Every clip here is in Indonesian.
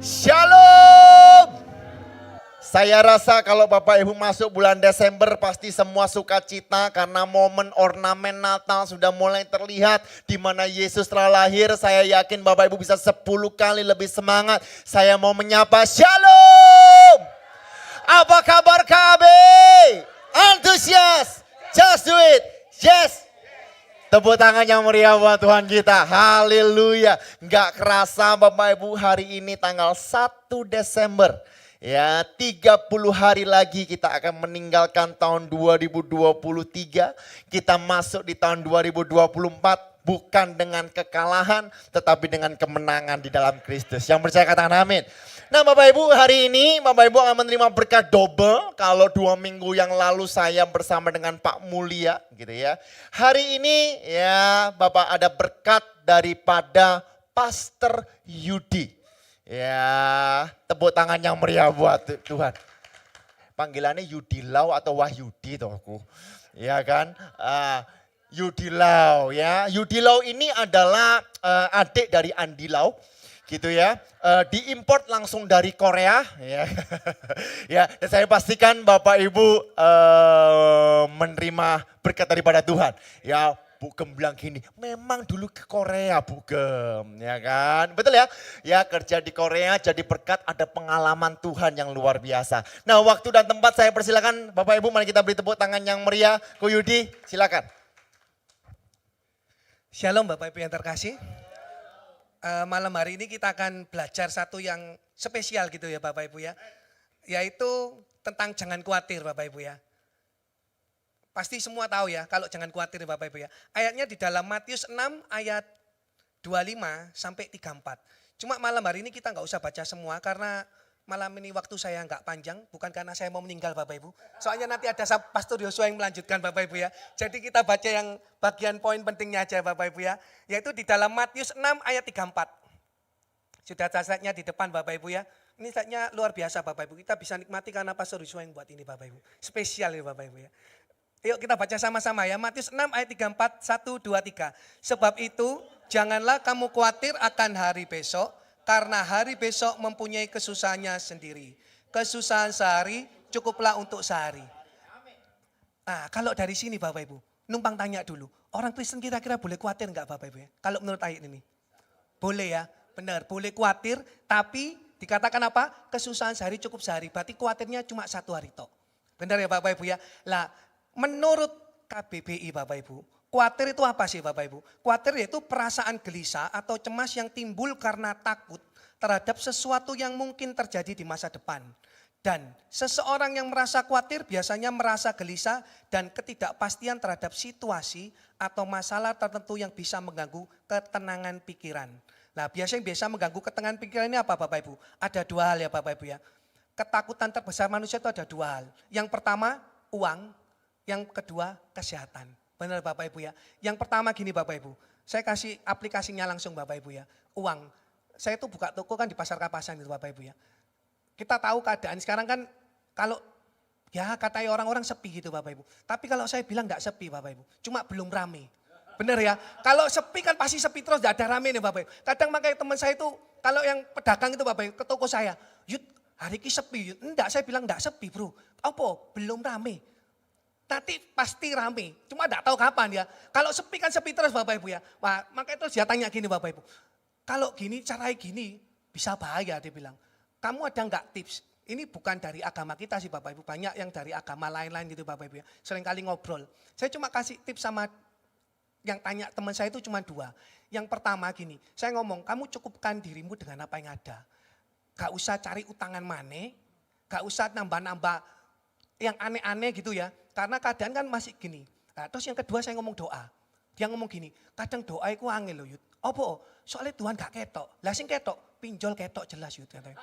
Shalom. Saya rasa kalau Bapak Ibu masuk bulan Desember pasti semua sukacita karena momen ornamen Natal sudah mulai terlihat di mana Yesus telah lahir. Saya yakin Bapak Ibu bisa 10 kali lebih semangat. Saya mau menyapa Shalom. Apa kabar KB? Antusias. Just do it. Yes. Tepuk tangan yang meriah buat Tuhan kita. Haleluya. Nggak kerasa Bapak Ibu hari ini tanggal 1 Desember. Ya 30 hari lagi kita akan meninggalkan tahun 2023. Kita masuk di tahun 2024. Bukan dengan kekalahan tetapi dengan kemenangan di dalam Kristus. Yang percaya katakan amin. Nah Bapak Ibu hari ini Bapak Ibu akan menerima berkat double. Kalau 2 minggu yang lalu saya bersama dengan Pak Mulia gitu ya. Hari ini ya Bapak ada berkat daripada Pastor Yudi. Ya tepuk tangan yang meriah buat Tuhan. Panggilannya Yudilau atau Wahyudi toh aku. Ya kan. Yudilau ya. Yudilau ini adalah adik dari Andi Lau gitu ya. Diimport langsung dari Korea ya. Ya, dan saya pastikan Bapak Ibu menerima berkat daripada Tuhan. Ya, Bu Gem bilang gini, memang dulu ke Korea Bu Gem, ya kan? Betul ya? Ya kerja di Korea jadi berkat ada pengalaman Tuhan yang luar biasa. Nah waktu dan tempat saya persilakan Bapak Ibu mari kita beri tepuk tangan yang meriah. Ko Yudi silakan. Shalom Bapak Ibu yang terkasih. Malam hari ini kita akan belajar satu yang spesial gitu ya Bapak Ibu ya. Yaitu tentang jangan khawatir Bapak Ibu ya. Pasti semua tahu ya kalau jangan khawatir Bapak Ibu ya. Ayatnya di dalam Matius 6 ayat 25 sampai 34. Cuma malam hari ini kita nggak usah baca semua karena malam ini waktu saya nggak panjang, bukan karena saya mau meninggal Bapak Ibu. Soalnya nanti ada Pastor Yosua yang melanjutkan Bapak Ibu ya. Jadi kita baca yang bagian poin pentingnya aja Bapak Ibu ya. Yaitu di dalam Matius 6 ayat 34. Sudah slide-nya di depan Bapak Ibu ya. Ini slide-nya luar biasa Bapak Ibu. Kita bisa nikmati karena Pastor Yosua yang buat ini Bapak Ibu. Spesial ya Bapak Ibu ya. Yuk kita baca sama-sama ya. Matius 6 ayat 34, 1, 2, 3. Sebab itu janganlah kamu khawatir akan hari besok. Karena hari besok mempunyai kesusahannya sendiri. Kesusahan sehari cukuplah untuk sehari. Nah kalau dari sini Bapak Ibu, numpang tanya dulu. Orang Kristen kira-kira boleh khawatir enggak Bapak Ibu ya? Kalau menurut ayat ini. Boleh ya, benar. Boleh khawatir tapi dikatakan apa? Kesusahan sehari cukup sehari. Berarti khawatirnya cuma 1 hari tok. Benar ya Bapak Ibu ya? Lah menurut KBBI Bapak Ibu. Khawatir itu apa sih Bapak Ibu? Khawatir yaitu perasaan gelisah atau cemas yang timbul karena takut terhadap sesuatu yang mungkin terjadi di masa depan. Dan seseorang yang merasa khawatir biasanya merasa gelisah dan ketidakpastian terhadap situasi atau masalah tertentu yang bisa mengganggu ketenangan pikiran. Nah biasa mengganggu ketenangan pikiran ini apa Bapak Ibu? Ada 2 hal ya Bapak Ibu ya. Ketakutan terbesar manusia itu ada 2 hal. Yang pertama uang, yang kedua kesehatan. Benar Bapak Ibu ya. Yang pertama gini Bapak Ibu. Saya kasih aplikasinya langsung Bapak Ibu ya. Uang. Saya tuh buka toko kan di pasar Kapasan gitu Bapak Ibu ya. Kita tahu keadaan sekarang kan kalau ya katanya orang-orang sepi gitu Bapak Ibu. Tapi kalau saya bilang enggak sepi Bapak Ibu. Cuma belum rame. Benar ya. Kalau sepi kan pasti sepi terus enggak ada rame nih Bapak Ibu. Kadang makanya teman saya itu kalau yang pedagang itu Bapak Ibu ke toko saya. Yud hari ini sepi. Enggak saya bilang enggak sepi bro. Apa? Belum rame. Nanti pasti rame, cuma enggak tahu kapan ya. Kalau sepi kan sepi terus Bapak Ibu ya. Wah, makanya terus dia tanya gini Bapak Ibu. Kalau gini, caranya gini, bisa bahaya dia bilang. Kamu ada enggak tips? Ini bukan dari agama kita sih Bapak Ibu. Banyak yang dari agama lain-lain gitu Bapak Ibu ya. Seringkali ngobrol. Saya cuma kasih tips sama yang tanya teman saya itu cuma 2. Yang pertama gini, saya ngomong kamu cukupkan dirimu dengan apa yang ada. Gak usah cari utangan maneh, gak usah nambah-nambah yang aneh-aneh gitu ya. Karena keadaan kan masih gini. Nah, terus yang kedua saya ngomong doa. Dia ngomong gini, kadang doa itu angel loh Yud. Apa? Soalnya Tuhan gak ketok. Lah sing ketok, pinjol ketok jelas Yud katanya.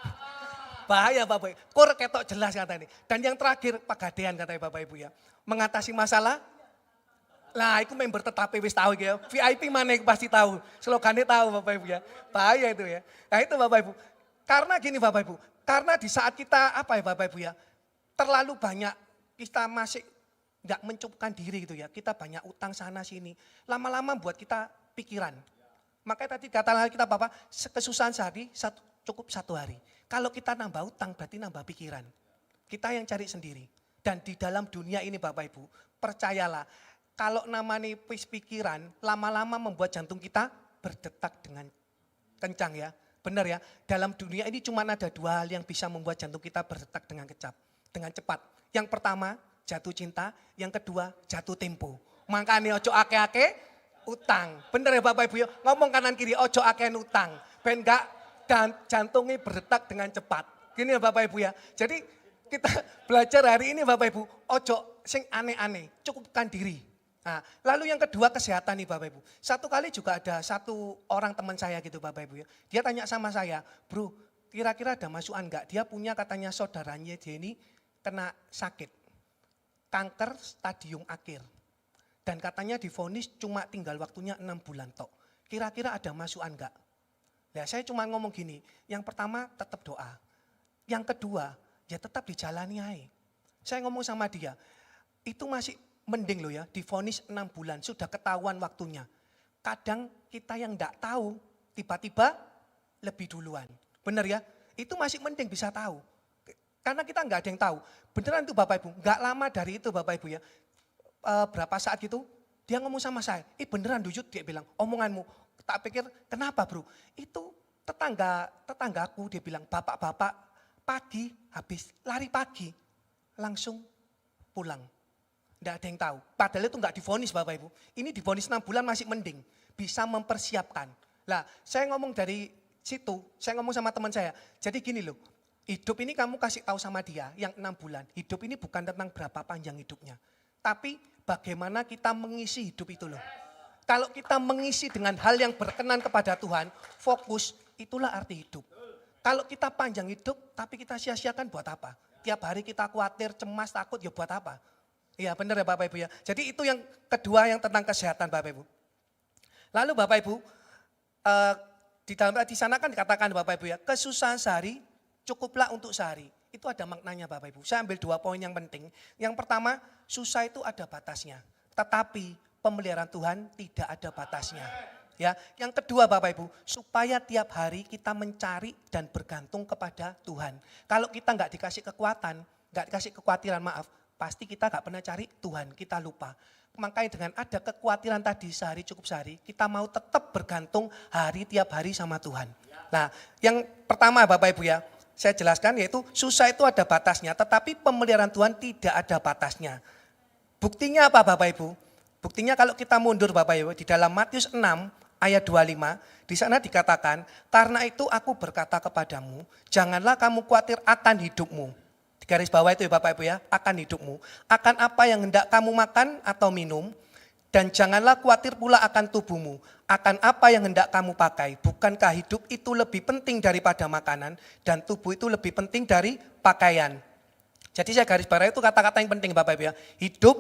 Bahaya Bapak Ibu, kur ketok jelas katanya. Dan yang terakhir pegadaian katanya Bapak Ibu ya. Mengatasi masalah. Lah itu member tetap wis tahu ya. VIP mana pasti tahu. Slogannya tahu Bapak Ibu ya. Bahaya itu ya. Nah itu Bapak Ibu. Karena gini Bapak Ibu. Karena di saat kita apa ya Bapak Ibu ya. Terlalu banyak kita masih nggak mencukupkan diri gitu ya. Kita banyak utang sana sini. Lama-lama buat kita pikiran. Makanya tadi kata kita Bapak, kesusahan sehari cukup 1 hari. Kalau kita nambah utang berarti nambah pikiran. Kita yang cari sendiri. Dan di dalam dunia ini Bapak Ibu, percayalah, kalau namanya pikiran, lama-lama membuat jantung kita berdetak dengan kencang ya. Benar ya, dalam dunia ini cuma ada dua hal yang bisa membuat jantung kita berdetak dengan cepat. Yang pertama, jatuh cinta. Yang kedua, jatuh tempo. Makanya ojo ake-ake utang. Benar ya Bapak Ibu ya, ngomong kanan kiri, ojo ake utang. Ben enggak dan jantungnya berdetak dengan cepat. Gini ya Bapak Ibu ya. Jadi kita belajar hari ini Bapak Ibu, ojo sing aneh-aneh, cukupkan diri. Nah, lalu yang kedua kesehatan nih Bapak Ibu. Satu kali juga ada satu orang teman saya gitu Bapak Ibu ya. Dia tanya sama saya, bro kira-kira ada masukan enggak? Dia punya katanya saudaranya dia ini kena sakit. Kanker stadium akhir. Dan katanya divonis cuma tinggal waktunya 6 bulan tok. Kira-kira ada masukan enggak? Nah saya cuma ngomong gini, yang pertama tetap doa. Yang kedua, ya tetap dijalani aja. Saya ngomong sama dia, itu masih mending loh ya, divonis 6 bulan, sudah ketahuan waktunya. Kadang kita yang enggak tahu, tiba-tiba lebih duluan. Benar ya? Itu masih mending bisa tahu. Karena kita enggak ada yang tahu. Beneran itu Bapak Ibu, enggak lama dari itu Bapak Ibu ya. Berapa saat gitu, dia ngomong sama saya, beneran Duyut, dia bilang, omonganmu. Tak pikir, kenapa bro? Itu tetanggaku, dia bilang, bapak-bapak pagi habis lari pagi, langsung pulang. Enggak ada yang tahu. Padahal itu enggak divonis Bapak Ibu. Ini divonis 6 bulan masih mending. Bisa mempersiapkan. Lah saya ngomong dari situ, saya ngomong sama teman saya. Jadi gini loh, hidup ini kamu kasih tahu sama dia yang 6 bulan. Hidup ini bukan tentang berapa panjang hidupnya. Tapi bagaimana kita mengisi hidup itu loh. Kalau kita mengisi dengan hal yang berkenan kepada Tuhan, fokus, itulah arti hidup. Kalau kita panjang hidup, tapi kita sia-siakan buat apa? Tiap hari kita khawatir, cemas, takut, ya buat apa? Iya benar ya Bapak Ibu ya. Jadi itu yang kedua yang tentang kesehatan Bapak Ibu. Lalu Bapak Ibu, di sana kan dikatakan Bapak Ibu ya, kesusahan sehari cukuplah untuk sehari. Itu ada maknanya Bapak Ibu. Saya ambil 2 poin yang penting. Yang pertama, susah itu ada batasnya. Tetapi pemeliharaan Tuhan tidak ada batasnya. Ya, yang kedua Bapak Ibu, supaya tiap hari kita mencari dan bergantung kepada Tuhan. Kalau kita nggak dikasih kekuatan, nggak dikasih kekhawatiran maaf, pasti kita nggak pernah cari Tuhan, kita lupa. Makanya dengan ada kekhawatiran tadi sehari cukup sehari, kita mau tetap bergantung tiap hari sama Tuhan. Nah, yang pertama Bapak Ibu ya, saya jelaskan yaitu susah itu ada batasnya, tetapi pemeliharaan Tuhan tidak ada batasnya. Buktinya apa Bapak Ibu? Buktinya kalau kita mundur Bapak Ibu, di dalam Matius 6 ayat 25, di sana dikatakan, karena itu aku berkata kepadamu, janganlah kamu khawatir akan hidupmu. Di garis bawah itu ya Bapak Ibu ya, akan hidupmu. Akan apa yang hendak kamu makan atau minum, dan janganlah khawatir pula akan tubuhmu. Akan apa yang hendak kamu pakai. Bukankah hidup itu lebih penting daripada makanan, dan tubuh itu lebih penting dari pakaian. Jadi saya garis bawahi itu kata-kata yang penting Bapak Ibu ya. Hidup,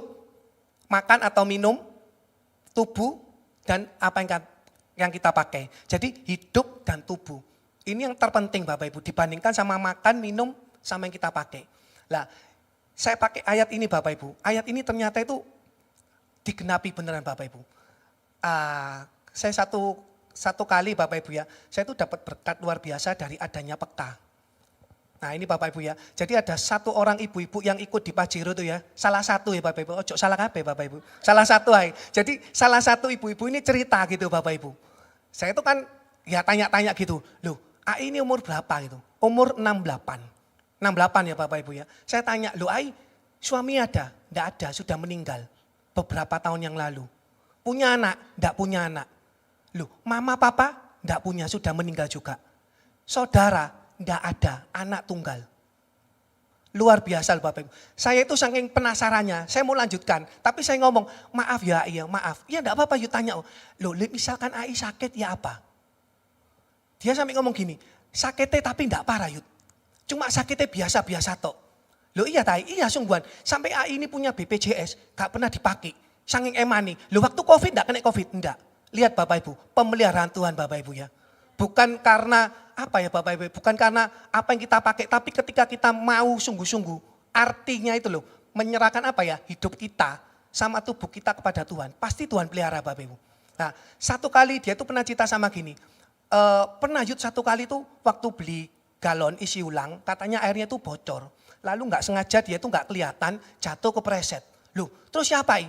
makan atau minum, tubuh, dan apa yang kita pakai. Jadi hidup dan tubuh. Ini yang terpenting Bapak Ibu dibandingkan sama makan, minum, sama yang kita pakai. Lah, saya pakai ayat ini Bapak Ibu. Ayat ini ternyata itu digenapi beneran Bapak Ibu. Saya satu kali Bapak Ibu ya, saya itu dapat berkat luar biasa dari adanya peka. Nah ini Bapak Ibu ya, jadi ada satu orang ibu-ibu yang ikut di Pajero itu ya, salah satu ya Bapak Ibu, ojo salah kabeh Bapak Ibu, salah satu ay. Jadi salah satu ibu-ibu ini cerita gitu Bapak Ibu. Saya itu kan ya tanya-tanya gitu, loh Ai ini umur berapa gitu, umur 68 ya Bapak Ibu ya. Saya tanya, loh Ai suami ada? Enggak ada, sudah meninggal beberapa tahun yang lalu. Punya anak? Enggak punya anak. Loh mama papa? Enggak punya, sudah meninggal juga. Saudara? Enggak ada, anak tunggal. Luar biasa Bapak Ibu. Saya itu saking penasarannya, saya mau lanjutkan. Tapi saya ngomong, maaf ya, iya maaf. Ya enggak apa-apa yuk tanya. Loh misalkan Ai sakit ya apa? Dia sampai ngomong gini, sakitnya tapi enggak parah yuk. Cuma sakitnya biasa-biasa tok. Loh iya Tai, iya sungguhan. Sampai Ai ini punya BPJS, enggak pernah dipakai. Saking emani. Loh waktu COVID enggak kena COVID? Enggak. Lihat Bapak Ibu, pemeliharaan Tuhan Bapak Ibu ya. Bukan karena apa ya Bapak Ibu, bukan karena apa yang kita pakai, tapi ketika kita mau sungguh-sungguh, artinya itu loh, menyerahkan apa ya, hidup kita sama tubuh kita kepada Tuhan, pasti Tuhan pelihara Bapak Ibu. Nah satu kali dia tuh pernah cerita sama gini, pernah Yud satu kali tuh waktu beli galon isi ulang, katanya airnya itu bocor. Lalu nggak sengaja dia itu nggak kelihatan, jatuh kepreset. Loh, terus siapa?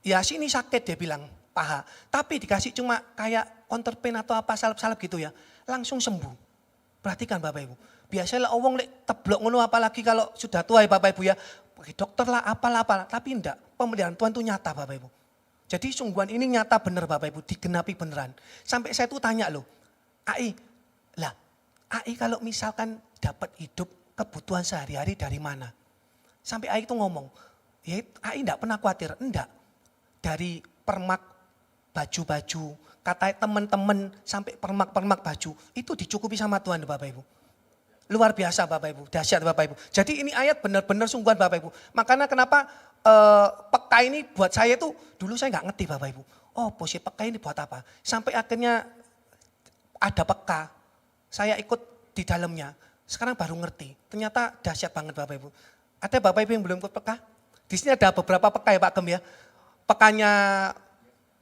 Ya sini sakit dia bilang, paha. Tapi dikasih cuma kayak counterpain atau apa salep-salep gitu ya, langsung sembuh. Perhatikan Bapak Ibu. Biasanya orang lek teblok ngono apalagi kalau sudah tua ya Bapak Ibu ya. Pergi dokter lah apalah. Tapi enggak, pemeliharaan Tuhan itu nyata Bapak Ibu. Jadi sungguhan ini nyata benar Bapak Ibu, digenapi beneran. Sampai saya tuh tanya loh, AI kalau misalkan dapat hidup kebutuhan sehari-hari dari mana? Sampai AI itu ngomong, ya AI enggak pernah khawatir, enggak. Dari permak baju-baju, kata teman-teman sampai permak-permak baju, itu dicukupi sama Tuhan Bapak Ibu. Luar biasa Bapak Ibu, dahsyat Bapak Ibu. Jadi ini ayat benar-benar sungguhan Bapak Ibu. Makanya kenapa peka ini buat saya itu dulu saya nggak ngerti Bapak Ibu. Oh posisi peka ini buat apa? Sampai akhirnya ada peka, saya ikut di dalamnya. Sekarang baru ngerti, ternyata dahsyat banget Bapak Ibu. Ada Bapak Ibu yang belum ikut peka? Di sini ada beberapa peka ya Pak Gem ya. Pekanya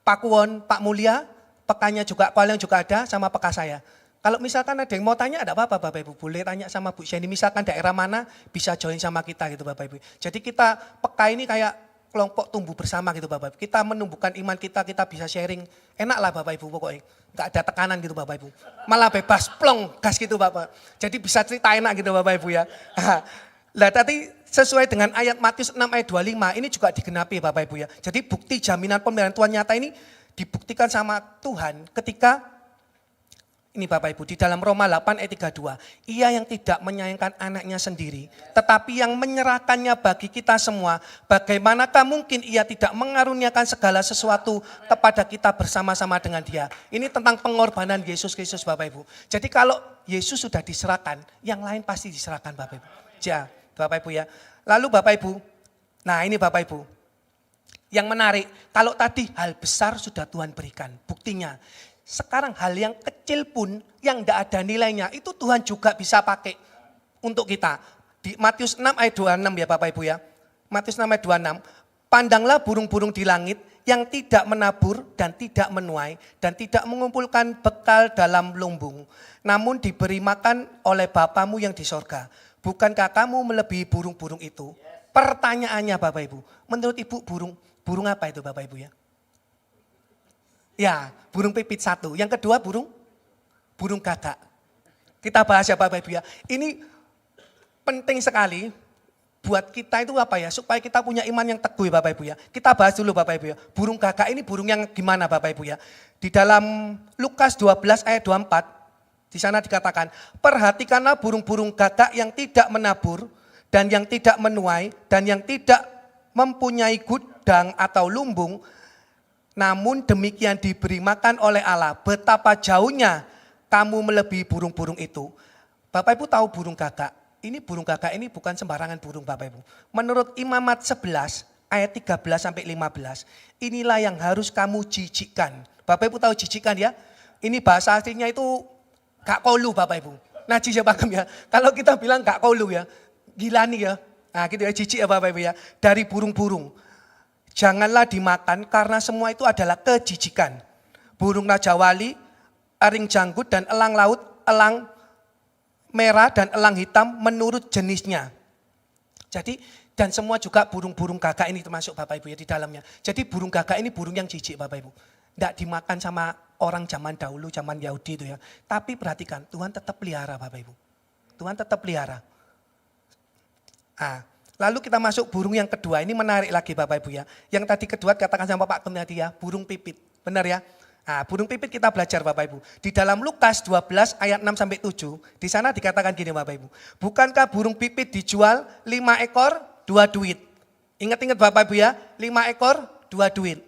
Pak Kuon, Pak Mulia, pekanya juga Pak Leong juga ada sama peka saya. Kalau misalkan ada yang mau tanya, ada apa-apa Bapak Ibu. Boleh tanya sama Bu Sheni, misalkan daerah mana bisa join sama kita gitu Bapak Ibu. Jadi kita peka ini kayak kelompok tumbuh bersama gitu Bapak Ibu. Kita menumbuhkan iman kita bisa sharing. Enak lah Bapak Ibu pokoknya. Enggak ada tekanan gitu Bapak Ibu. Malah bebas, plong, gas gitu Bapak. Jadi bisa cerita enak gitu Bapak Ibu ya. Lah tadi sesuai dengan ayat Matius 6 ayat 25 ini juga digenapi Bapak Ibu ya. Jadi bukti jaminan pemeliharaan Tuhan nyata ini dibuktikan sama Tuhan ketika ini Bapak Ibu, di dalam Roma 8 ayat 32. Ia yang tidak menyayangkan anaknya sendiri, tetapi yang menyerahkannya bagi kita semua. Bagaimanakah mungkin ia tidak mengaruniakan segala sesuatu kepada kita bersama-sama dengan dia. Ini tentang pengorbanan Yesus Kristus Bapak Ibu. Jadi kalau Yesus sudah diserahkan, yang lain pasti diserahkan Bapak Ibu. Ya, Bapak Ibu ya. Lalu Bapak Ibu, nah ini Bapak Ibu. Yang menarik, kalau tadi hal besar sudah Tuhan berikan, buktinya. Sekarang hal yang kecil pun yang tidak ada nilainya itu Tuhan juga bisa pakai untuk kita. Di Matius 6 ayat 26 ya Bapak Ibu ya. Matius 6 ayat 26. Pandanglah burung-burung di langit yang tidak menabur dan tidak menuai dan tidak mengumpulkan bekal dalam lumbung. Namun diberi makan oleh Bapamu yang di sorga. Bukankah kamu melebihi burung-burung itu? Pertanyaannya Bapak Ibu. Menurut Ibu burung apa itu Bapak Ibu ya? Ya, burung pipit satu. Yang kedua burung gagak. Kita bahas ya Bapak Ibu ya. Ini penting sekali buat kita itu apa ya, supaya kita punya iman yang teguh ya Bapak Ibu ya. Kita bahas dulu Bapak Ibu ya. Burung gagak ini burung yang gimana Bapak Ibu ya. Di dalam Lukas 12 ayat 24, di sana dikatakan, perhatikanlah burung-burung gagak yang tidak menabur dan yang tidak menuai dan yang tidak mempunyai gudang atau lumbung. Namun demikian diberi makan oleh Allah. Betapa jauhnya kamu melebihi burung-burung itu. Bapak Ibu tahu burung gagak? Ini burung gagak ini bukan sembarangan burung Bapak Ibu. Menurut Imamat 11 ayat 13 sampai 15. Inilah yang harus kamu jijikkan. Bapak Ibu tahu jijikkan ya? Ini bahasa aslinya itu gak kolu Bapak Ibu. Najis ya Pak Gem ya. Kalau kita bilang gak kolu ya. Gila nih ya. Nah gitu ya, jijik ya Bapak Ibu ya. Dari burung-burung. Janganlah dimakan karena semua itu adalah kejijikan. Burung raja wali, aring janggut dan elang laut, elang merah dan elang hitam menurut jenisnya. Jadi dan semua juga burung-burung gagak ini termasuk Bapak Ibu ya di dalamnya. Jadi burung gagak ini burung yang jijik Bapak Ibu. Tidak dimakan sama orang zaman dahulu, zaman Yahudi itu ya. Tapi perhatikan, Tuhan tetap pelihara Bapak Ibu. Tuhan tetap pelihara. Lalu kita masuk burung yang kedua, ini menarik lagi Bapak Ibu ya. Yang tadi kedua katakan sama Pak Gem tadi ya, burung pipit. Benar ya? Burung pipit kita belajar Bapak Ibu. Di dalam Lukas 12 ayat 6 sampai 7, di sana dikatakan gini Bapak Ibu. Bukankah burung pipit dijual 5 ekor 2 duit? Ingat-ingat Bapak Ibu ya, 5 ekor 2 duit.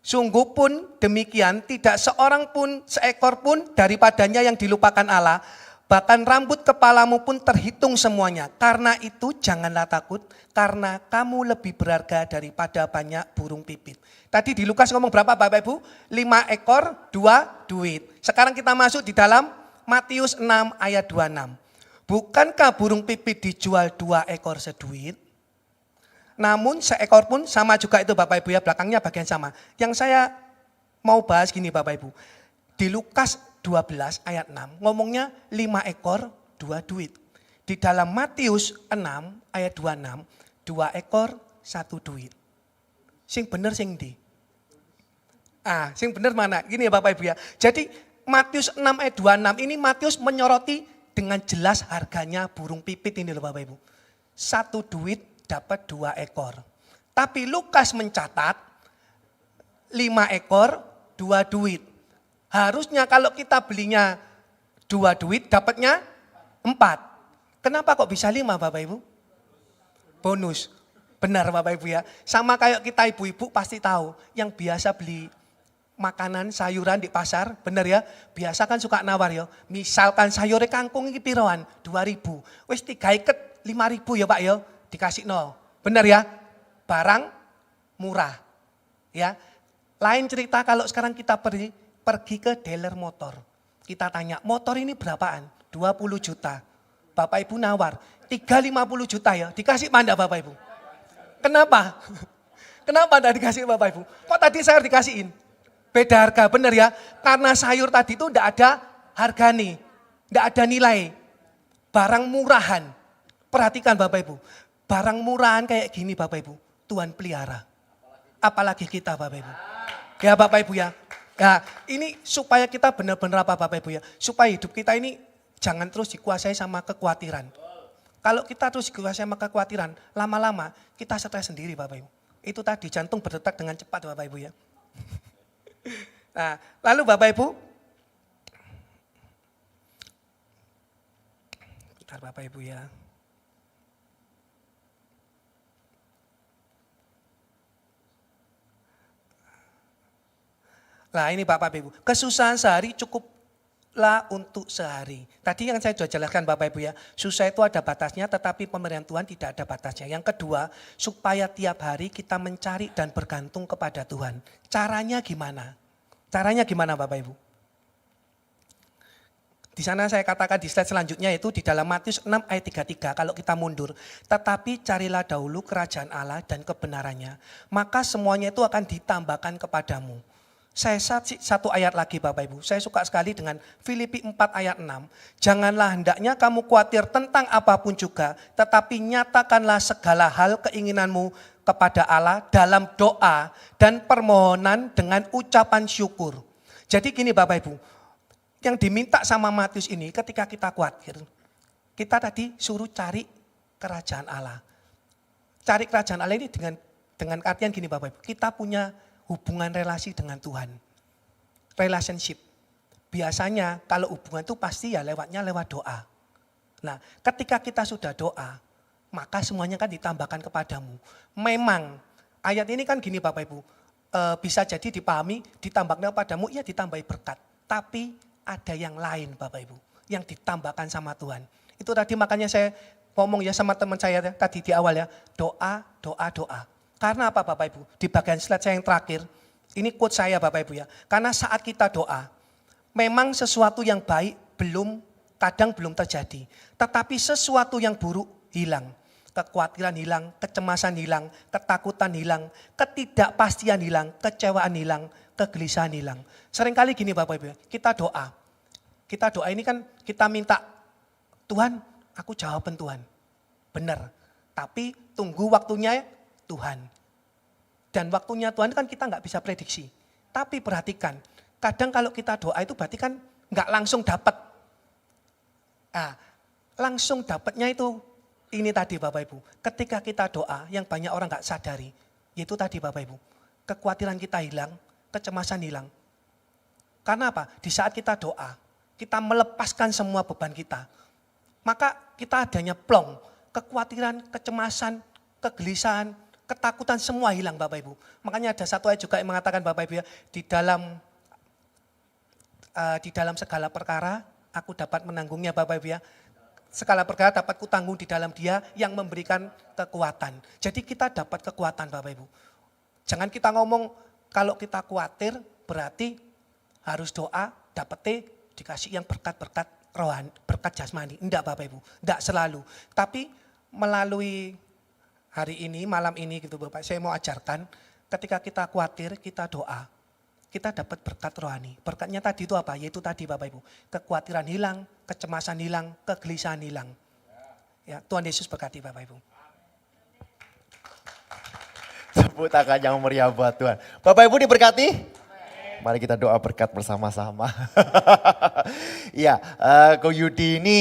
Sungguh pun demikian, tidak seorang pun, seekor pun daripadanya yang dilupakan Allah. Bahkan rambut kepalamu pun terhitung semuanya. Karena itu janganlah takut, karena kamu lebih berharga daripada banyak burung pipit. Tadi di Lukas ngomong berapa Bapak Ibu? 5 ekor 2 duit. Sekarang kita masuk di dalam Matius 6 ayat 26. Bukankah burung pipit dijual 2 ekor seduit? Namun seekor pun sama juga itu Bapak Ibu ya, belakangnya bagian sama. Yang saya mau bahas gini Bapak Ibu. Di Lukas 12 ayat 6 ngomongnya 5 ekor 2 duit. Di dalam Matius 6 ayat 26, 2 ekor, 1 duit. Sing bener sing ndi? Sing bener mana? Gini ya Bapak Ibu ya. Jadi Matius 6 ayat 26 ini Matius menyoroti dengan jelas harganya burung pipit ini loh Bapak Ibu. 1 duit dapat 2 ekor. Tapi Lukas mencatat 5 ekor 2 duit. Harusnya kalau kita belinya 2 duit dapatnya 4. Kenapa kok bisa 5 Bapak Ibu? Bonus. Benar Bapak Ibu ya. Sama kayak kita ibu-ibu pasti tahu yang biasa beli makanan sayuran di pasar, benar ya. Biasa kan suka nawar ya. Misalkan sayur kangkung ini piroan 2.000. Wis 3 iket 5.000 ya Pak ya. Dikasih no. Benar ya. Barang murah. Ya. Lain cerita kalau sekarang kita pergi ke dealer motor. Kita tanya, motor ini berapaan? 20 juta. Bapak Ibu nawar, 350 juta ya. Dikasih mana Bapak Ibu? Kenapa? Kenapa enggak dikasih Bapak Ibu? Kok tadi sayur dikasihin? Beda harga, benar ya. Karena sayur tadi itu enggak ada harga nih. Enggak ada nilai. Barang murahan. Perhatikan Bapak Ibu. Barang murahan kayak gini Bapak Ibu. Tuhan pelihara. Apalagi kita Bapak Ibu. Ya Bapak Ibu ya. Nah ini supaya kita benar-benar apa Bapak Ibu ya. Supaya hidup kita ini jangan terus dikuasai sama kekhawatiran. Kalau kita terus dikuasai sama kekhawatiran, lama-lama kita stres sendiri Bapak Ibu. Itu tadi jantung berdetak dengan cepat Bapak Ibu ya. Nah, lalu Bapak Ibu, bentar Bapak Ibu ya. Nah ini Bapak Ibu, kesusahan sehari cukuplah untuk sehari. Tadi yang saya sudah jelaskan Bapak Ibu ya, susah itu ada batasnya tetapi pemberian Tuhan tidak ada batasnya. Yang kedua, supaya tiap hari kita mencari dan bergantung kepada Tuhan. Caranya gimana? Caranya gimana Bapak Ibu? Di sana saya katakan di slide selanjutnya itu di dalam Matius 6 ayat 33 kalau kita mundur. Tetapi carilah dahulu kerajaan Allah dan kebenarannya, maka semuanya itu akan ditambahkan kepadamu. Saya satu ayat lagi Bapak Ibu, saya suka sekali dengan Filipi 4 ayat 6. Janganlah hendaknya kamu khawatir tentang apapun juga, tetapi nyatakanlah segala hal keinginanmu kepada Allah dalam doa dan permohonan dengan ucapan syukur. Jadi gini Bapak Ibu, yang diminta sama Matius ini ketika kita khawatir, kita tadi suruh cari kerajaan Allah. Cari kerajaan Allah ini dengan artian gini Bapak Ibu, kita punya hubungan relasi dengan Tuhan. Relationship. Biasanya kalau hubungan itu pasti ya lewat doa. Nah ketika kita sudah doa, maka semuanya kan ditambahkan kepadamu. Memang ayat ini kan gini Bapak Ibu, bisa jadi dipahami ditambahkan kepadamu, ya ditambahi berkat. Tapi ada yang lain Bapak Ibu, yang ditambahkan sama Tuhan. Itu tadi makanya saya ngomong ya sama teman saya tadi di awal ya, doa, doa, doa. Karena apa Bapak Ibu? Di bagian slide saya yang terakhir, ini quote saya Bapak Ibu ya. Karena saat kita doa, memang sesuatu yang baik kadang belum terjadi. Tetapi sesuatu yang buruk hilang. Kekhawatiran hilang, kecemasan hilang, ketakutan hilang, ketidakpastian hilang, kecewaan hilang, kegelisahan hilang. Seringkali gini Bapak Ibu ya, kita doa. Kita doa ini kan kita minta, Tuhan aku jawaban Tuhan. Benar, tapi tunggu waktunya Tuhan. Dan waktunya Tuhan kan kita nggak bisa prediksi. Tapi perhatikan, kadang kalau kita doa itu berarti kan nggak langsung dapat. Langsung dapatnya itu ini tadi Bapak Ibu. Ketika kita doa yang banyak orang nggak sadari, yaitu tadi Bapak Ibu. Kekhawatiran kita hilang, kecemasan hilang. Karena apa? Di saat kita doa, kita melepaskan semua beban kita. Maka kita adanya plong, kekhawatiran, kecemasan, kegelisahan, ketakutan semua hilang Bapak Ibu. Makanya ada satu ayat juga yang mengatakan Bapak Ibu ya, di dalam segala perkara aku dapat menanggungnya Bapak Ibu ya. Segala perkara dapat kutanggung di dalam Dia yang memberikan kekuatan. Jadi kita dapat kekuatan Bapak Ibu. Jangan kita ngomong kalau kita khawatir berarti harus doa dapet dikasih yang berkat-berkat rohani, berkat jasmani. Enggak Bapak Ibu, enggak selalu. Tapi melalui hari ini, malam ini gitu Bapak, saya mau ajarkan ketika kita khawatir, kita doa. kita dapat berkat rohani. Berkatnya tadi itu apa? Yaitu tadi Bapak Ibu, kekhawatiran hilang, kecemasan hilang, kegelisahan hilang. Ya, Tuhan Yesus berkati Bapak Ibu. Tepuk tangan yang meriah buat Tuhan. Bapak Ibu diberkati? Mari kita doa berkat bersama-sama. Iya, Ko Yudi ini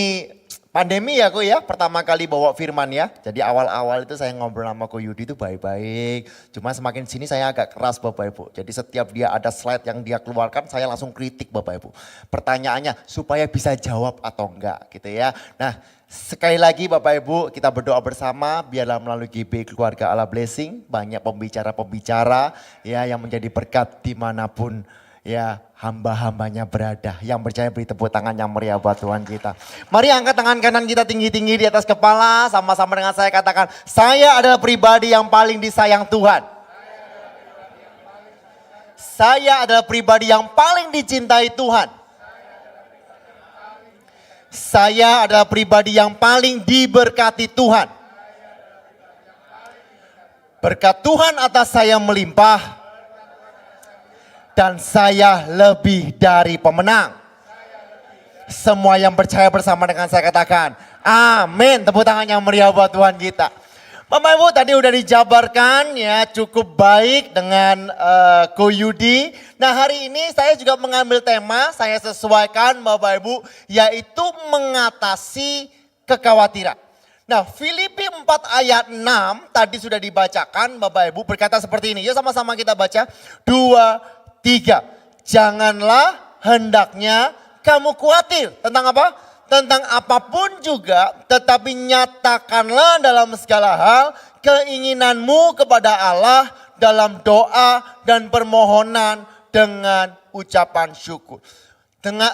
pandemi ya Ko ya, pertama kali bawa firman ya. Jadi awal-awal itu saya ngobrol sama Ko Yudi itu baik-baik. Cuma semakin sini saya agak keras Bapak Ibu. Jadi setiap dia ada slide yang dia keluarkan saya langsung kritik Bapak Ibu. Pertanyaannya supaya bisa jawab atau enggak gitu ya. Nah sekali lagi Bapak Ibu kita berdoa bersama biarlah melalui GB Keluarga Allah Blessing. Banyak pembicara-pembicara ya yang menjadi berkat dimanapun ya hamba-hambanya berada. Yang percaya beri tepuk tangan yang meriah buat Tuhan kita. Mari angkat tangan kanan kita tinggi-tinggi di atas kepala. Sama-sama dengan saya katakan, saya adalah pribadi yang paling disayang Tuhan. Saya adalah pribadi yang paling dicintai Tuhan. Saya adalah pribadi yang paling diberkati Tuhan. Berkat Tuhan atas saya melimpah. Dan saya lebih dari pemenang. Semua yang percaya bersama dengan saya katakan, amin. Tepuk tangan yang meriah buat Tuhan kita. Bapak Ibu tadi udah dijabarkan ya cukup baik dengan Ko Yudi. Nah hari ini saya juga mengambil tema, saya sesuaikan Bapak Ibu, yaitu mengatasi kekhawatiran. Nah Filipi 4 ayat 6 tadi sudah dibacakan Bapak Ibu berkata seperti ini. Yuk sama-sama kita baca. 2, 3. Janganlah hendaknya kamu khawatir. Tentang apa? Tentang apapun juga, tetapi nyatakanlah dalam segala hal keinginanmu kepada Allah dalam doa dan permohonan dengan ucapan syukur.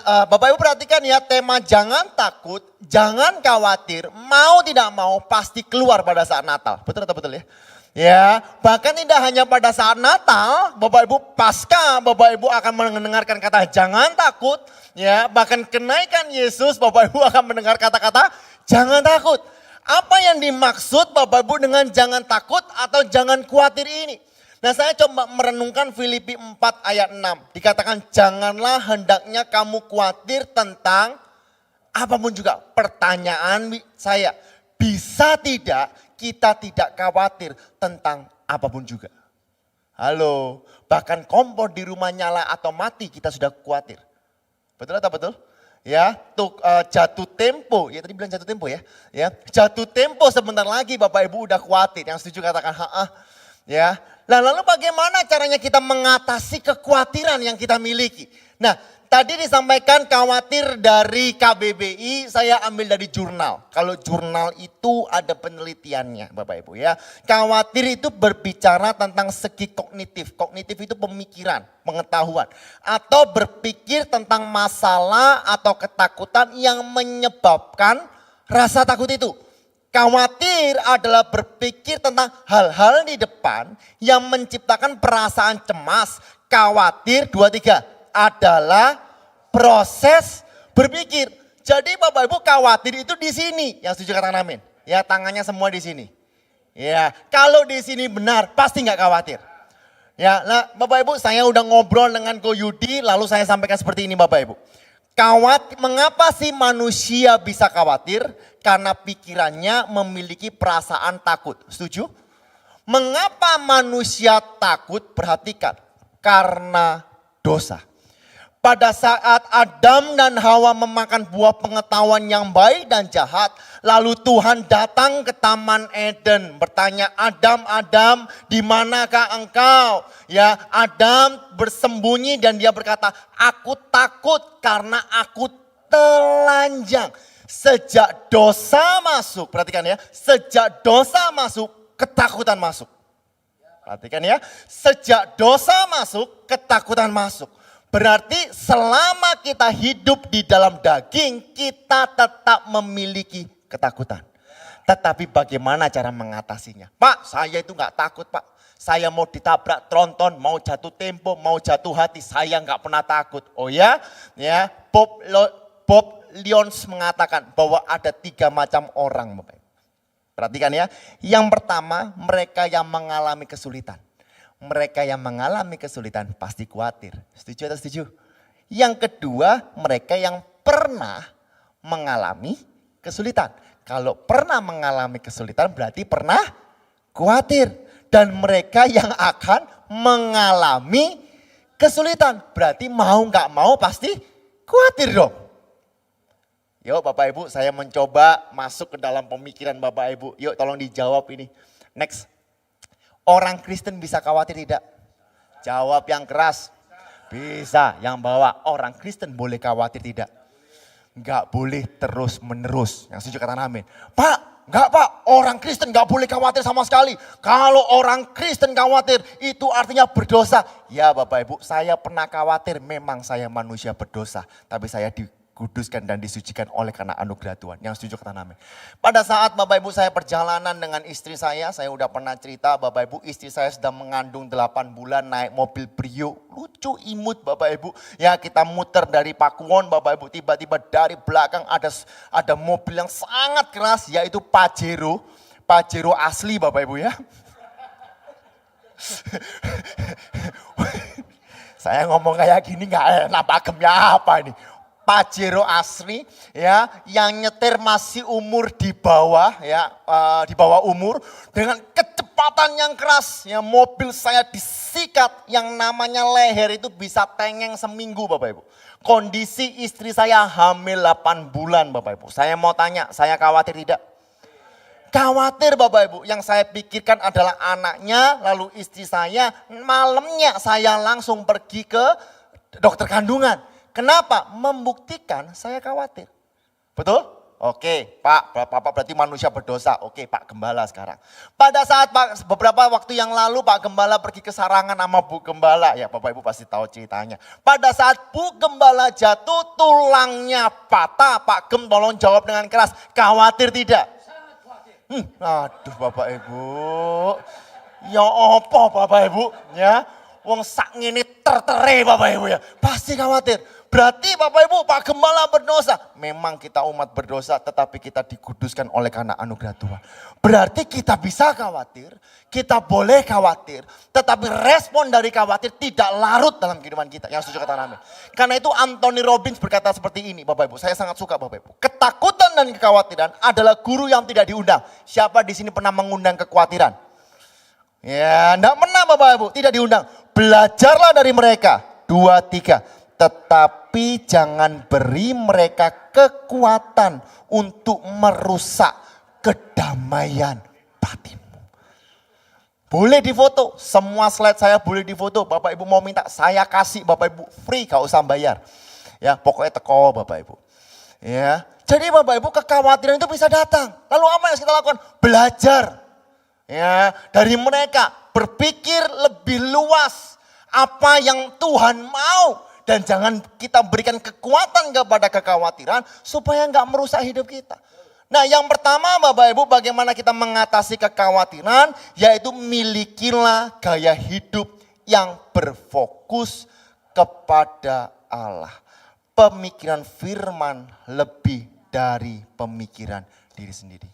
Bapak Ibu perhatikan ya tema jangan takut, jangan khawatir, mau tidak mau pasti keluar pada saat Natal. Betul atau betul ya? Ya, bahkan tidak hanya pada saat Natal, Bapak Ibu pasca Bapak Ibu akan mendengarkan kata jangan takut, ya, bahkan kenaikan Yesus Bapak Ibu akan mendengar kata-kata jangan takut. Apa yang dimaksud Bapak Ibu dengan jangan takut atau jangan khawatir ini? Nah, saya coba merenungkan Filipi 4 ayat 6. Dikatakan janganlah hendaknya kamu khawatir tentang apapun juga. Pertanyaan saya, bisa tidak kita tidak khawatir tentang apapun juga? Halo, bahkan kompor di rumah nyala atau mati kita sudah khawatir. Betul atau betul? Ya, jatuh tempo, ya tadi bilang jatuh tempo ya. Ya, jatuh tempo sebentar lagi Bapak Ibu udah khawatir. Yang setuju katakan ha-ah. Ya. Nah, lalu bagaimana caranya kita mengatasi kekhawatiran yang kita miliki? Nah, tadi disampaikan khawatir dari KBBI, saya ambil dari jurnal. Kalau jurnal itu ada penelitiannya Bapak Ibu ya. Khawatir itu berbicara tentang segi kognitif. Kognitif itu pemikiran, pengetahuan. Atau berpikir tentang masalah atau ketakutan yang menyebabkan rasa takut itu. Khawatir adalah berpikir tentang hal-hal di depan yang menciptakan perasaan cemas. Khawatir 2, 3 adalah proses berpikir. Jadi Bapak Ibu khawatir itu di sini. Yang setuju katakan amin. Ya tangannya semua di sini. Ya kalau di sini benar pasti nggak khawatir. Ya nah Bapak Ibu saya udah ngobrol dengan Ko Yudi lalu saya sampaikan seperti ini Bapak Ibu. Mengapa sih manusia bisa khawatir? Karena pikirannya memiliki perasaan takut. Setuju? Mengapa manusia takut? Perhatikan. Karena dosa. Pada saat Adam dan Hawa memakan buah pengetahuan yang baik dan jahat. Lalu Tuhan datang ke Taman Eden. Bertanya, Adam, Adam, di manakah engkau? Ya, Adam bersembunyi dan dia berkata, aku takut karena aku telanjang. Sejak dosa masuk, perhatikan ya. Sejak dosa masuk, ketakutan masuk. Perhatikan ya, sejak dosa masuk, ketakutan masuk. Berarti selama kita hidup di dalam daging, kita tetap memiliki ketakutan. Tetapi bagaimana cara mengatasinya? Pak, saya itu gak takut Pak. Saya mau ditabrak tronton, mau jatuh tempo, mau jatuh hati, saya gak pernah takut. Oh ya, ya Bob Lyons mengatakan bahwa ada 3 macam orang. Perhatikan ya, yang pertama mereka yang mengalami kesulitan. mereka yang mengalami kesulitan pasti khawatir. Setuju atau setuju? Yang kedua, mereka yang pernah mengalami kesulitan. Kalau pernah mengalami kesulitan berarti pernah khawatir. Dan mereka yang akan mengalami kesulitan berarti mau nggak mau pasti khawatir dong. Yuk Bapak Ibu, saya mencoba masuk ke dalam pemikiran Bapak Ibu. Yuk tolong dijawab ini. Next. Orang Kristen bisa khawatir tidak? Jawab yang keras. Bisa. Yang bawa orang Kristen boleh khawatir tidak? Enggak boleh terus menerus. Yang setuju katakan amin. Pak, enggak Pak. Orang Kristen enggak boleh khawatir sama sekali. Kalau orang Kristen khawatir itu artinya berdosa. Ya Bapak Ibu, saya pernah khawatir. Memang saya manusia berdosa. Tapi saya dikuduskan dan disucikan oleh karena anugerah Tuhan. Yang setuju katakan amin. Pada saat Bapak Ibu saya perjalanan dengan istri saya udah pernah cerita Bapak Ibu, istri saya sedang mengandung 8 bulan naik mobil Brio. Lucu imut Bapak Ibu. Ya kita muter dari Pakuwon Bapak Ibu, tiba-tiba dari belakang ada mobil yang sangat keras yaitu Pajero. Pajero asli Bapak Ibu ya. Saya ngomong kayak gini gak enak, pakemnya apa ini? Pajero asli ya, yang nyetir masih umur di bawah ya, di bawah umur dengan kecepatan yang keras ya, mobil saya disikat yang namanya leher itu bisa tengeng seminggu Bapak Ibu. Kondisi istri saya hamil 8 bulan Bapak Ibu. Saya mau tanya, saya khawatir tidak? Khawatir Bapak Ibu, yang saya pikirkan adalah anaknya, lalu istri saya, malamnya saya langsung pergi ke dokter kandungan. Kenapa? Membuktikan saya khawatir. Betul? Oke, Pak, Bapak berarti manusia berdosa. Oke, Pak Gembala sekarang. Pada saat beberapa waktu yang lalu Pak Gembala pergi ke Sarangan sama Bu Gembala. Ya Bapak Ibu pasti tahu ceritanya. Pada saat Bu Gembala jatuh, tulangnya patah. Pak Gem tolong jawab dengan keras. Khawatir tidak? Aduh Bapak Ibu. Ya apa Bapak Ibu? Ya, wong sak ngene tertere Bapak Ibu ya. Pasti khawatir. Berarti Bapak Ibu, Pak Gembala berdosa. Memang kita umat berdosa, tetapi kita dikuduskan oleh karena anugerah Tuhan. Berarti kita bisa khawatir, kita boleh khawatir, tetapi respon dari khawatir tidak larut dalam kehidupan kita. Yang setuju kata amin. Karena itu Anthony Robbins berkata seperti ini Bapak Ibu, saya sangat suka Bapak Ibu. Ketakutan dan kekhawatiran adalah guru yang tidak diundang. Siapa di sini pernah mengundang kekhawatiran? Ya, enggak pernah Bapak Ibu, tidak diundang. Belajarlah dari mereka. 2, 3. Tetapi jangan beri mereka kekuatan untuk merusak kedamaian batinmu. Boleh difoto, semua slide saya boleh difoto. Bapak Ibu mau minta, saya kasih Bapak Ibu free, gak usah bayar. Ya pokoknya teko Bapak Ibu. Ya, jadi Bapak Ibu kekhawatiran itu bisa datang. Lalu apa yang kita lakukan? Belajar. Ya, dari mereka berpikir lebih luas apa yang Tuhan mau. Dan jangan kita berikan kekuatan kepada kekhawatiran supaya enggak merusak hidup kita. Nah yang pertama Bapak Ibu bagaimana kita mengatasi kekhawatiran, yaitu milikilah gaya hidup yang berfokus kepada Allah. Pemikiran firman lebih dari pemikiran diri sendiri.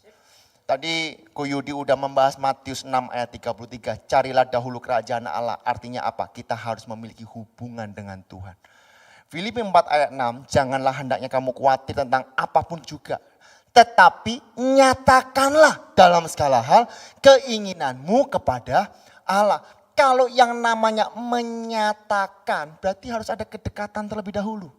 Tadi Ko Yudi udah membahas Matius 6 ayat 33. Carilah dahulu kerajaan Allah. Artinya apa? Kita harus memiliki hubungan dengan Tuhan. Filipi 4 ayat 6. Janganlah hendaknya kamu khawatir tentang apapun juga. Tetapi nyatakanlah dalam segala hal keinginanmu kepada Allah. Kalau yang namanya menyatakan berarti harus ada kedekatan terlebih dahulu.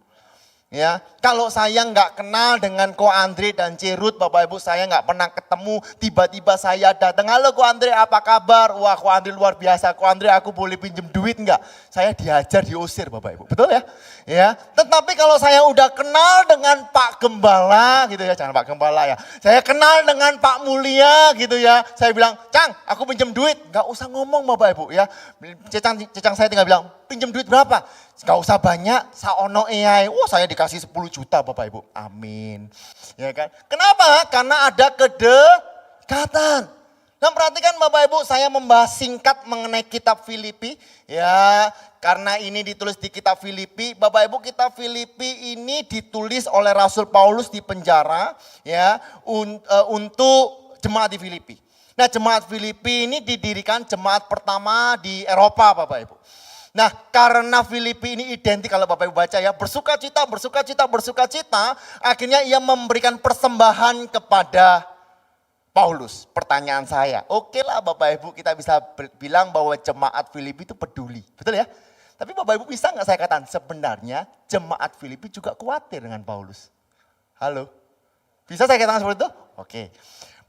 Ya, kalau saya nggak kenal dengan Ko Andre dan Cerut, Bapak Ibu, saya nggak pernah ketemu, tiba-tiba saya datang, halo Ko Andre apa kabar? Wah Ko Andre luar biasa, Ko Andre aku boleh pinjem duit nggak? Saya dihajar, diusir Bapak Ibu, betul ya? Ya, tetapi kalau saya udah kenal dengan Pak Gembala gitu ya, jangan Pak Gembala ya, saya kenal dengan Pak Mulia gitu ya, saya bilang, Cang aku pinjem duit, nggak usah ngomong Bapak Ibu ya, cecang saya tinggal bilang, pinjem duit berapa? Gak usah banyak, saono AI. Wah saya dikasih 10 juta Bapak Ibu. Amin. Ya kan? Kenapa? Karena ada kedekatan. Nah perhatikan Bapak Ibu, saya membahas singkat mengenai kitab Filipi. Ya, karena ini ditulis di kitab Filipi. Bapak Ibu, kitab Filipi ini ditulis oleh Rasul Paulus di penjara. Ya, untuk jemaat di Filipi. Nah, jemaat Filipi ini didirikan jemaat pertama di Eropa, Bapak Ibu. Nah, karena Filipi ini identik, kalau Bapak Ibu baca ya, bersuka cita, akhirnya ia memberikan persembahan kepada Paulus. Pertanyaan saya, oke lah Bapak Ibu, kita bisa bilang bahwa jemaat Filipi itu peduli, betul ya? Tapi Bapak Ibu bisa nggak saya katakan, sebenarnya jemaat Filipi juga khawatir dengan Paulus. Halo? Bisa saya katakan seperti itu? Oke.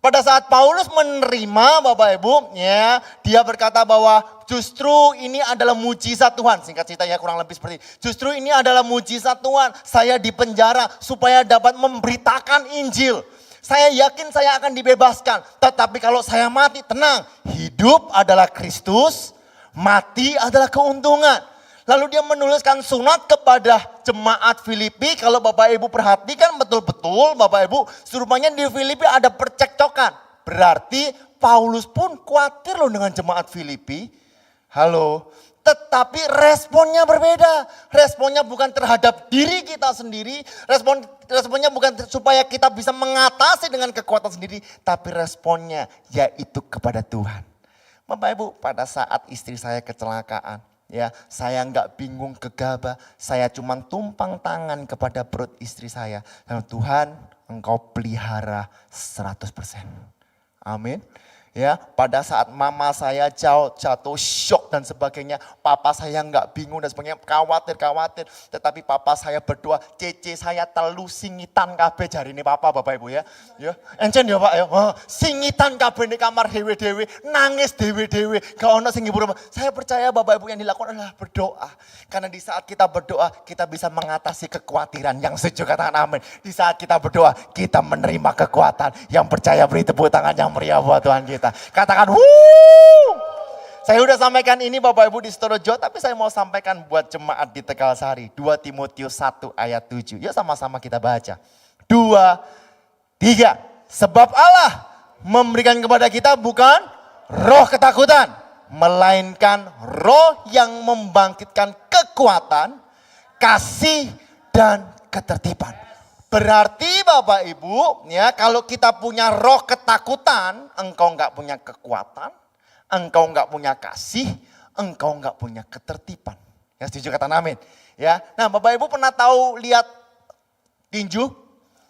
Pada saat Paulus menerima Bapak Ibu, ya, dia berkata bahwa justru ini adalah mujizat Tuhan. Singkat cerita ya, kurang lebih seperti ini. Justru ini adalah mujizat Tuhan. Saya dipenjara supaya dapat memberitakan Injil. Saya yakin saya akan dibebaskan. Tetapi kalau saya mati, tenang. Hidup adalah Kristus, mati adalah keuntungan. Lalu dia menuliskan surat kepada jemaat Filipi. Kalau Bapak Ibu perhatikan betul-betul Bapak Ibu, rupanya di Filipi ada percekcokan. Berarti Paulus pun khawatir loh dengan jemaat Filipi. Halo. Tetapi responnya berbeda. Responnya bukan terhadap diri kita sendiri. Responnya bukan supaya kita bisa mengatasi dengan kekuatan sendiri. Tapi responnya yaitu kepada Tuhan. Bapak Ibu, pada saat istri saya kecelakaan. Ya, saya nggak bingung gegabah, saya cuma tumpang tangan kepada perut istri saya. Dan Tuhan, Engkau pelihara 100%. Amin. Ya, pada saat mama saya jatuh shock dan sebagainya, papa saya nggak bingung dan sebagainya, khawatir. Tetapi papa saya berdoa, cece saya telu singitan kabeh jari ini papa Bapak Ibu ya. Ya, encen ya Pak ya. Singitan kabeh di kamar dewe-dewe, nangis dewe-dewe, gak ono sing ngibur. Saya percaya Bapak Ibu yang dilakukan adalah berdoa. Karena di saat kita berdoa, kita bisa mengatasi kekhawatiran. Yang setuju katakan amin. Di saat kita berdoa, kita menerima kekuatan. Yang percaya beri tepuk tangan yang meriah buat Tuhan kita. Katakan wuuu. Saya sudah sampaikan ini Bapak Ibu di Storojo, tapi saya mau sampaikan buat jemaat di Tegal Sari. 2 Timotius 1 ayat 7. Yuk sama-sama kita baca. 2, 3. Sebab Allah memberikan kepada kita bukan roh ketakutan, melainkan roh yang membangkitkan kekuatan, kasih dan ketertiban. Berarti Bapak Ibu, ya, kalau kita punya roh ketakutan, engkau enggak punya kekuatan, engkau enggak punya kasih, engkau enggak punya ketertiban. Yang setuju kata amin. Ya. Nah, Bapak Ibu pernah tahu lihat tinju?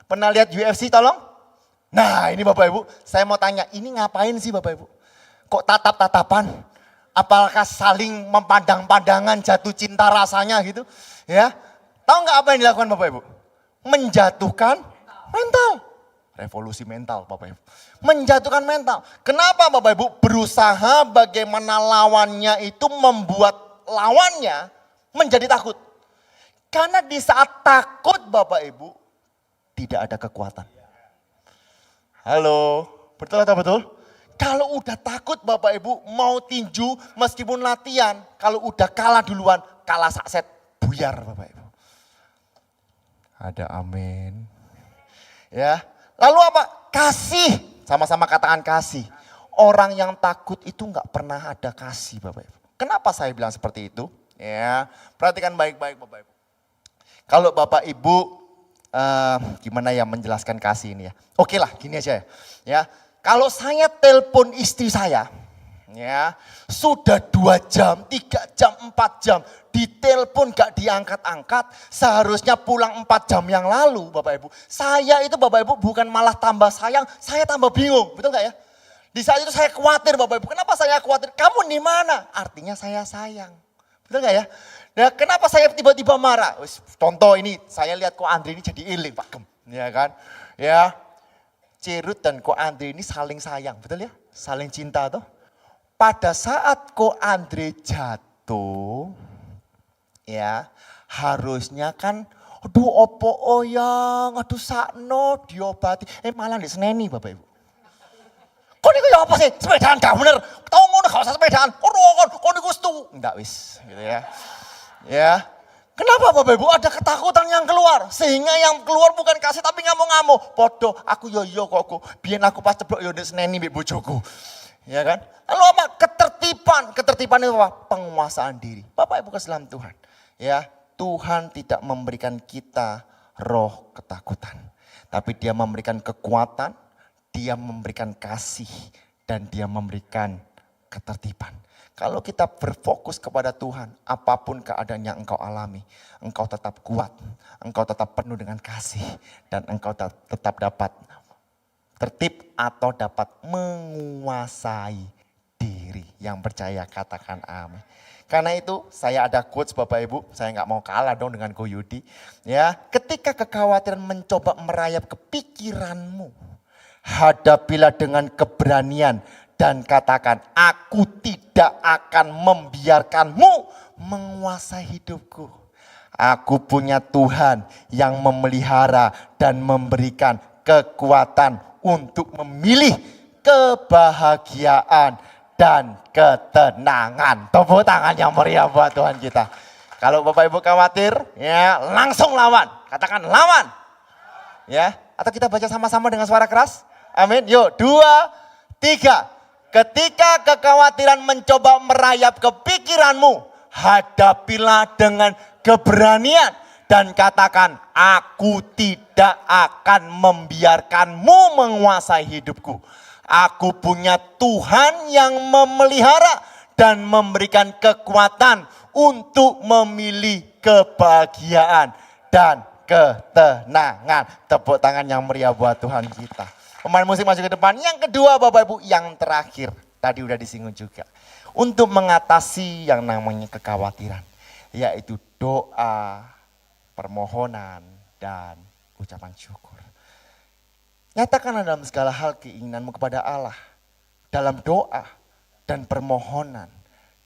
Pernah lihat UFC tolong? Nah, ini Bapak Ibu, saya mau tanya, ini ngapain sih Bapak Ibu? Kok tatap-tatapan? Apakah saling memandang-pandangan, jatuh cinta rasanya gitu? Ya. Tahu enggak apa yang dilakukan Bapak Ibu? Menjatuhkan mental. Revolusi mental Bapak Ibu. Menjatuhkan mental. Kenapa Bapak Ibu? Berusaha bagaimana lawannya itu membuat lawannya menjadi takut. Karena di saat takut Bapak Ibu, tidak ada kekuatan. Halo, betul atau betul? Kalau udah takut Bapak Ibu mau tinju meskipun latihan. Kalau udah kalah duluan, kalah sakset, buyar Bapak Ibu. Ada amin. Ya. Lalu apa? Kasih. Sama-sama katakan kasih. Orang yang takut itu enggak pernah ada kasih Bapak Ibu. Kenapa saya bilang seperti itu? Ya, perhatikan baik-baik Bapak Ibu. Kalau Bapak Ibu gimana ya menjelaskan kasih ini ya? Oke lah, gini aja ya. Ya, kalau saya telepon istri saya, ya sudah 2 jam, 3 jam, 4 jam, ditelepon gak diangkat-angkat, seharusnya pulang 4 jam yang lalu Bapak Ibu. Saya itu Bapak Ibu bukan malah tambah sayang, saya tambah bingung, betul gak ya? Di saat itu saya khawatir Bapak Ibu, kenapa saya khawatir? Kamu di mana? Artinya saya sayang, betul gak ya? Nah, kenapa saya tiba-tiba marah? Contoh ini, saya lihat Ko Andri ini jadi iling Pak Gem, ya kan? Ya, Cerut dan Ko Andri ini saling sayang, betul ya? Saling cinta tuh. Pada saat Ko Andre jatuh, ya harusnya kan, aduh opo oyang, aduh sakno diobati, malah diseneni Bapak Ibu. Kok niku ya apa sih? Sepedaan gak bener. Tau ngono gak usah sepedaan. Kok niku stu. Enggak wis, gitu ya. Ya. Kenapa Bapak Ibu ada ketakutan yang keluar? Sehingga yang keluar bukan kasih tapi ngamuk-ngamuk. Podo, aku yo kok aku. Biar aku pas ceblok yo diseneni mbek bojoku. Ya kan? Lalu apa? Ketertiban. Ketertiban itu apa? Penguasaan diri. Bapak Ibu kasih dalam Tuhan. Ya, Tuhan tidak memberikan kita roh ketakutan. Tapi Dia memberikan kekuatan, Dia memberikan kasih dan dia memberikan ketertiban. Kalau kita berfokus kepada Tuhan, apapun keadaan yang engkau alami, engkau tetap kuat, engkau tetap penuh dengan kasih, dan engkau tetap dapat tertib atau dapat menguasai diri. Yang percaya katakan amin. Karena itu saya ada quotes Bapak Ibu, saya nggak mau kalah dong dengan Ko Yudi. Ya, ketika kekhawatiran mencoba merayap ke pikiranmu, hadapilah dengan keberanian dan katakan, aku tidak akan membiarkanmu menguasai hidupku. Aku punya Tuhan yang memelihara dan memberikan kekuatan untuk memilih kebahagiaan dan ketenangan. Tepuk tangan yang meriah buat Tuhan kita. Kalau Bapak Ibu khawatir, ya langsung lawan. Katakan lawan. Ya, atau kita baca sama-sama dengan suara keras. Amin. Yuk, 2, 3. Ketika kekhawatiran mencoba merayap ke pikiranmu, hadapilah dengan keberanian dan katakan, aku tidak akan membiarkanmu menguasai hidupku. Aku punya Tuhan yang memelihara dan memberikan kekuatan untuk memilih kebahagiaan dan ketenangan. Tepuk tangan yang meriah buat Tuhan kita. Pemain musik maju ke depan. Yang kedua Bapak Ibu, yang terakhir. Tadi udah disinggung juga. Untuk mengatasi yang namanya kekhawatiran. Yaitu doa, permohonan, dan ucapan syukur. Nyatakanlah dalam segala hal keinginanmu kepada Allah. Dalam doa dan permohonan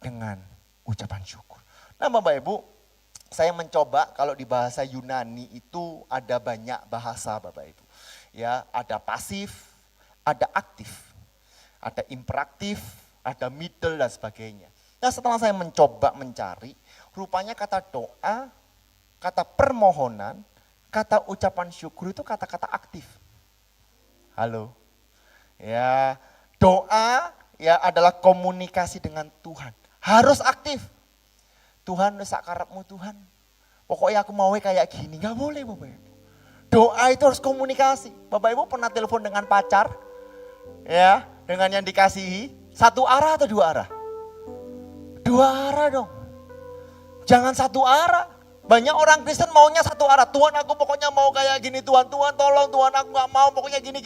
dengan ucapan syukur. Nah Bapak Ibu, saya mencoba kalau di bahasa Yunani itu ada banyak bahasa Bapak Ibu. Ya, ada pasif, ada aktif, ada imperaktif, ada middle dan sebagainya. Nah setelah saya mencoba mencari, rupanya kata doa, kata permohonan, kata ucapan syukur itu kata-kata aktif. Halo. Ya, doa ya adalah komunikasi dengan Tuhan. Harus aktif. Tuhan sak karepmu Tuhan. Pokoknya aku mau kayak gini, enggak boleh Bapak Ibu. Doa itu harus komunikasi. Bapak Ibu pernah telepon dengan pacar? Ya, dengan yang dikasihi, satu arah atau dua arah? Dua arah dong. Jangan satu arah. Banyak orang Kristen maunya satu arah. Tuhan aku pokoknya mau kayak gini Tuhan. Tuhan tolong Tuhan aku gak mau pokoknya gini.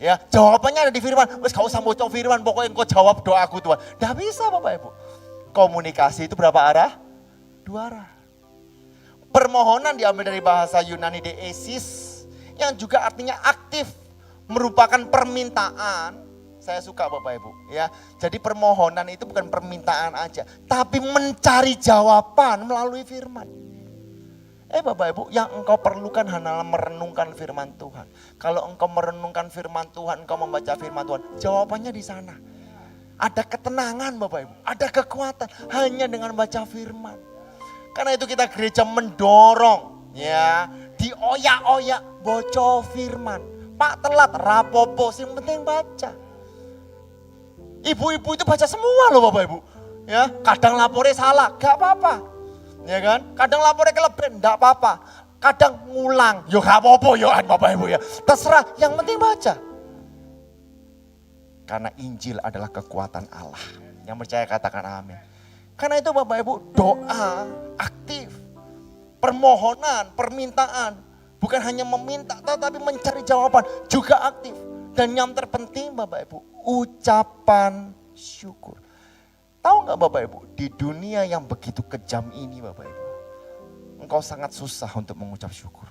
Ya jawabannya ada di firman. Wes gak usah bocor firman pokoknya engkau jawab doaku Tuhan. Gak bisa Bapak Ibu. Komunikasi itu berapa arah? Dua arah. Permohonan diambil dari bahasa Yunani deesis. Yang juga artinya aktif. Merupakan permintaan. Saya suka Bapak Ibu ya. Jadi permohonan itu bukan permintaan aja. Tapi mencari jawaban melalui firman. Bapak Ibu, yang engkau perlukan hanyalah merenungkan firman Tuhan. Kalau engkau merenungkan firman Tuhan, engkau membaca firman Tuhan, jawabannya di sana. Ada ketenangan Bapak Ibu, ada kekuatan hanya dengan baca firman. Karena itu kita gereja mendorong ya, dioyak-oyak bocor firman. Pak telat, rapopo, yang penting baca. Ibu-ibu itu baca semua loh Bapak Ibu. Ya, kadang lapornya salah, gak apa-apa. Ya kan? Kadang lapornya kelebihan, gak apa-apa. Kadang ngulang, yo gak apa-apa yo Bapak Ibu ya. Terserah, yang penting baca. Karena Injil adalah kekuatan Allah. Yang percaya katakan amin. Karena itu Bapak Ibu, doa aktif. Permohonan, permintaan. Bukan hanya meminta, tetapi mencari jawaban juga aktif. Dan yang terpenting Bapak Ibu, ucapan syukur. Tahu nggak Bapak Ibu, di dunia yang begitu kejam ini Bapak Ibu, engkau sangat susah untuk mengucap syukur.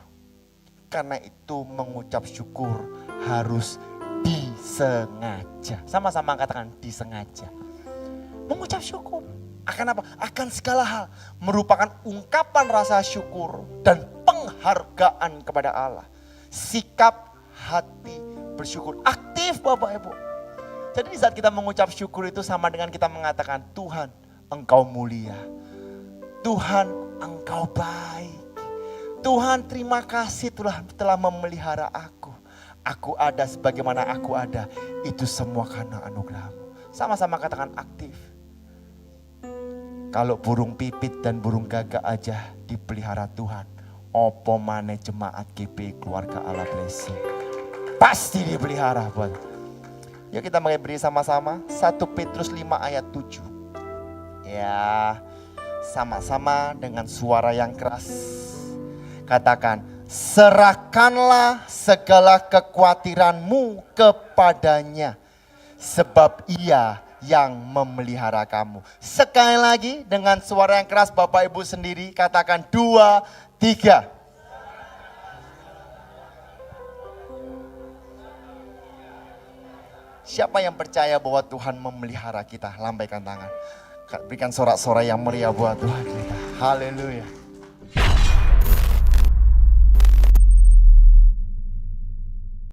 Karena itu mengucap syukur harus disengaja. Sama-sama katakan disengaja. Mengucap syukur. Akan apa? Akan segala hal. Merupakan ungkapan rasa syukur dan penghargaan kepada Allah. Sikap hati bersyukur. Aktif Bapak Ibu. Jadi di saat kita mengucap syukur itu sama dengan kita mengatakan, Tuhan Engkau mulia. Tuhan Engkau baik. Tuhan terima kasih telah memelihara aku. Aku ada sebagaimana aku ada. Itu semua karena anugerah-Mu. Sama-sama katakan aktif. Kalau burung pipit dan burung gagak aja dipelihara Tuhan. Opo mane jemaat GP keluarga Allah Blessing. Pasti dipelihara buat. Yuk kita mulai beri sama-sama. 1 Petrus 5 ayat 7. Ya, sama-sama dengan suara yang keras. Katakan, serahkanlah segala kekhawatiranmu kepadanya. Sebab ia yang memelihara kamu. Sekali lagi dengan suara yang keras Bapak Ibu sendiri. Katakan 2, 3. Siapa yang percaya bahwa Tuhan memelihara kita? Lambaikan tangan. Berikan sorak-sorai yang meriah buat Tuhan kita. Haleluya.